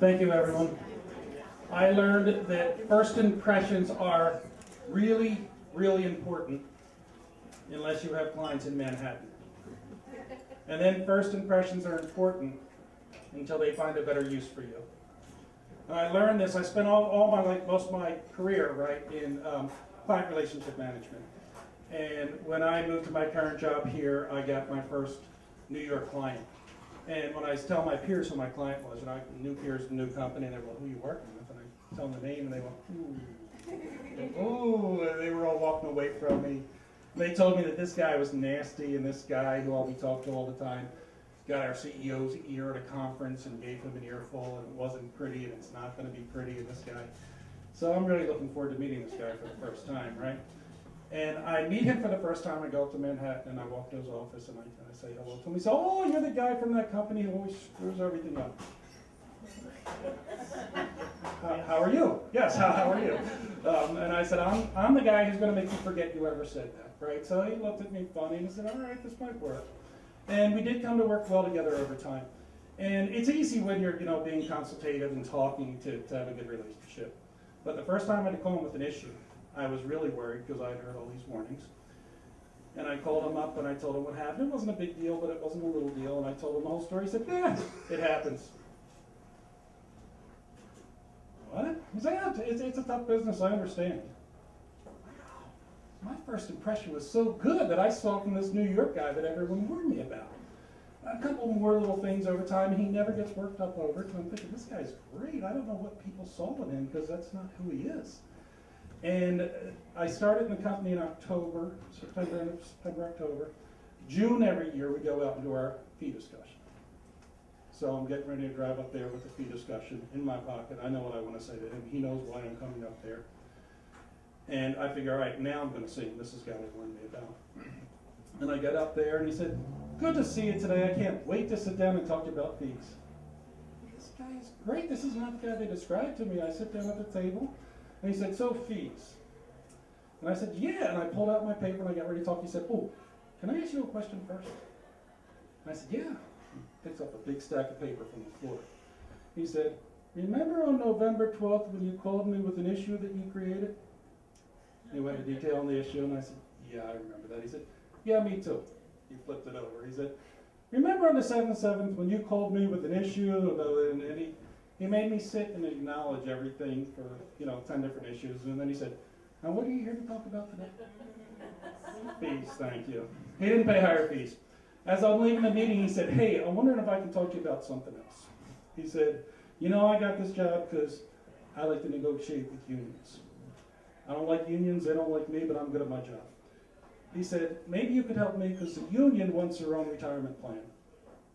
Thank you, everyone. I learned that first impressions are really, really important unless you have clients in Manhattan. And then first impressions are important until they find a better use for you. And I learned this. I spent all my most of my career, right, in client relationship management. And when I moved to my current job here, I got my first New York client. And when I tell my peers who my client was, and I new peers, new company, and they're like, "Who are you working with?" And I tell them the name, and they went, "Ooh, ooh," and they were all walking away from me. They told me that this guy was nasty, and this guy who we talked to all the time got our CEO's ear at a conference and gave him an earful, and it wasn't pretty, and it's not going to be pretty, and this guy. So I'm really looking forward to meeting this guy for the first time, right? And I meet him for the first time. I go up to Manhattan, and I walk to his office, and I say hello to him. He said, "Oh, you're the guy from that company who always screws everything up." How are you? Yes, how are you? And I said, I'm the guy who's going to make you forget you ever said that, right? So he looked at me funny, and he said, "All right, this might work." And we did come to work well together over time. And it's easy when you're, being consultative and talking to have a good relationship. But the first time I had to call him with an issue, I was really worried because I'd heard all these warnings. And I called him up and I told him what happened. It wasn't a big deal, but it wasn't a little deal. And I told him the whole story. He said, "Yeah, it happens." What? He said, "Yeah, it's a tough business, I understand." Wow. My first impression was so good that I saw from this New York guy that everyone warned me about. A couple more little things over time, and he never gets worked up over it. So I'm thinking, this guy's great. I don't know what people saw in him because that's not who he is. And I started in the company in October, September, October. June every year we go out and do our fee discussion. So I'm getting ready to drive up there with the fee discussion in my pocket. I know what I want to say to him. He knows why I'm coming up there. And I figure, all right, now I'm going to see him. This is the guy that warned me about. And I got up there and he said, "Good to see you today. I can't wait to sit down and talk to you about fees." This guy is great. This is not the guy they described to me. I sit down at the table. And he said, "So fees?" And I said, "Yeah." And I pulled out my paper and I got ready to talk. He said, "Oh, can I ask you a question first?" And I said, "Yeah." He picks up a big stack of paper from the floor. He said, "Remember on November 12th when you called me with an issue that you created?" And he went into detail on the issue and I said, "Yeah, I remember that." He said, "Yeah, me too." He flipped it over. He said, "Remember on the 7th when you called me with an issue?" And he made me sit and acknowledge everything for, 10 different issues. And then he said, "Now what are you here to talk about today?" Fees, thank you. He didn't pay higher fees. As I'm leaving the meeting, he said, "Hey, I'm wondering if I can talk to you about something else." He said, "I got this job because I like to negotiate with unions. I don't like unions, they don't like me, but I'm good at my job." He said, "Maybe you could help me because the union wants their own retirement plan.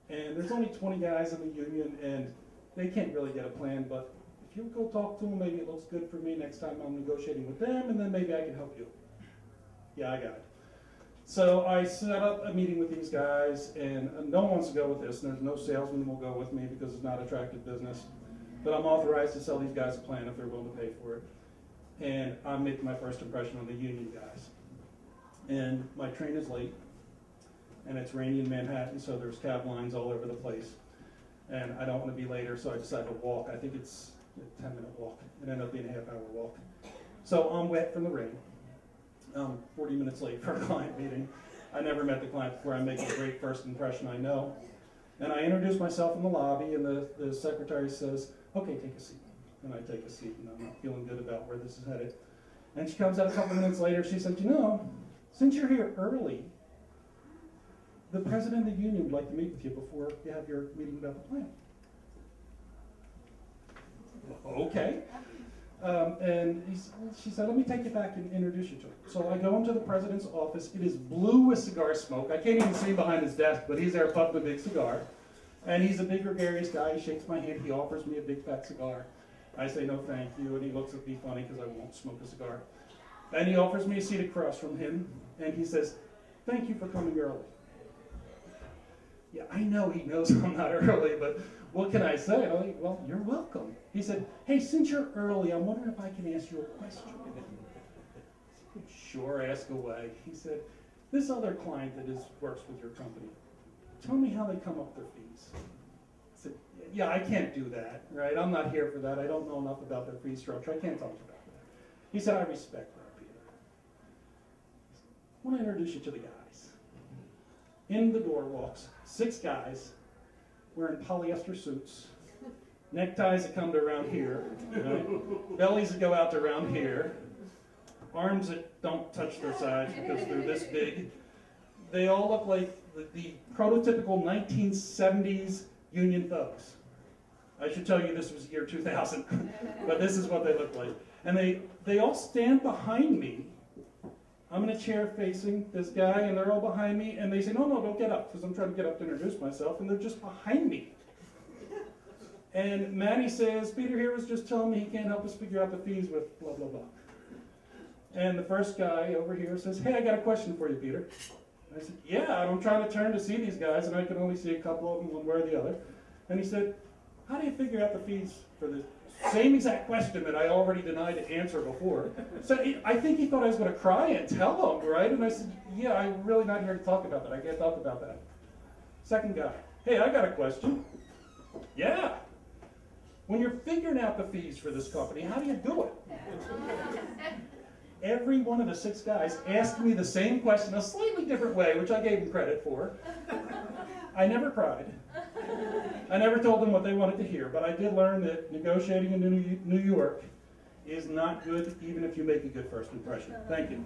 And there's only 20 guys in the union, and they can't really get a plan, but if you go talk to them, maybe it looks good for me next time I'm negotiating with them, and then maybe I can help you." Yeah, I got it. So I set up a meeting with these guys, and no one wants to go with this, and there's no salesman will go with me because it's not attractive business. But I'm authorized to sell these guys a plan if they're willing to pay for it. And I'm making my first impression on the union guys. And my train is late, and it's rainy in Manhattan, so there's cab lines all over the place. And I don't want to be later, so I decided to walk. I think it's a 10-minute walk. It ended up being a half-hour walk. So I'm wet from the rain. 40 minutes late for a client meeting. I never met the client before. I make a great first impression, I know. And I introduce myself in the lobby, and the secretary says, "Okay, take a seat." And I take a seat, and I'm not feeling good about where this is headed. And she comes out a couple minutes later. She said, "Since you're here early, the president of the union would like to meet with you before you have your meeting about the plan." Okay. And she said, "Let me take you back and introduce you to him." So I go into the president's office. It is blue with cigar smoke. I can't even see behind his desk, but he's there puffing a big cigar. And he's a big, gregarious guy. He shakes my hand. He offers me a big, fat cigar. I say, "No, thank you." And he looks at me funny because I won't smoke a cigar. And he offers me a seat across from him. And he says, "Thank you for coming early." Yeah, I know he knows I'm not early, but what can I say? I'm like, "Well, you're welcome." He said, "Hey, since you're early, I'm wondering if I can ask you a question." I said, "Sure, ask away." He said, "This other client that works with your company, tell me how they come up their fees." said, yeah, I can't do that, right? I'm not here for that. I don't know enough about their fee structure. I can't talk about that. He said, I respect that, Peter. I want to introduce you to the guys. In the door walks 6 guys wearing polyester suits, neckties that come to around here, right? Bellies that go out to around here, arms that don't touch their sides because they're this big. They all look like the prototypical 1970s union thugs. I should tell you this was year 2000, but this is what they look like. And they all stand behind me. I'm in a chair facing this guy, and they're all behind me, and they say, no, don't get up, because I'm trying to get up to introduce myself, and they're just behind me. And Matty says, Peter here was just telling me he can't help us figure out the fees with blah, blah, blah. And the first guy over here says, hey, I got a question for you, Peter. I said, yeah, and I'm trying to turn to see these guys, and I can only see a couple of them, one way or the other. And he said, how do you figure out the fees for this? Same exact question that I already denied to answer before. So I think he thought I was going to cry and tell him, right? And I said, yeah, I'm really not here to talk about that. I can't talk about that. Second guy, hey, I got a question. Yeah. When you're figuring out the fees for this company, how do you do it? Every one of the 6 guys asked me the same question, a slightly different way, which I gave them credit for. I never cried. I never told them what they wanted to hear, but I did learn that negotiating in New York is not good, even if you make a good first impression. Thank you.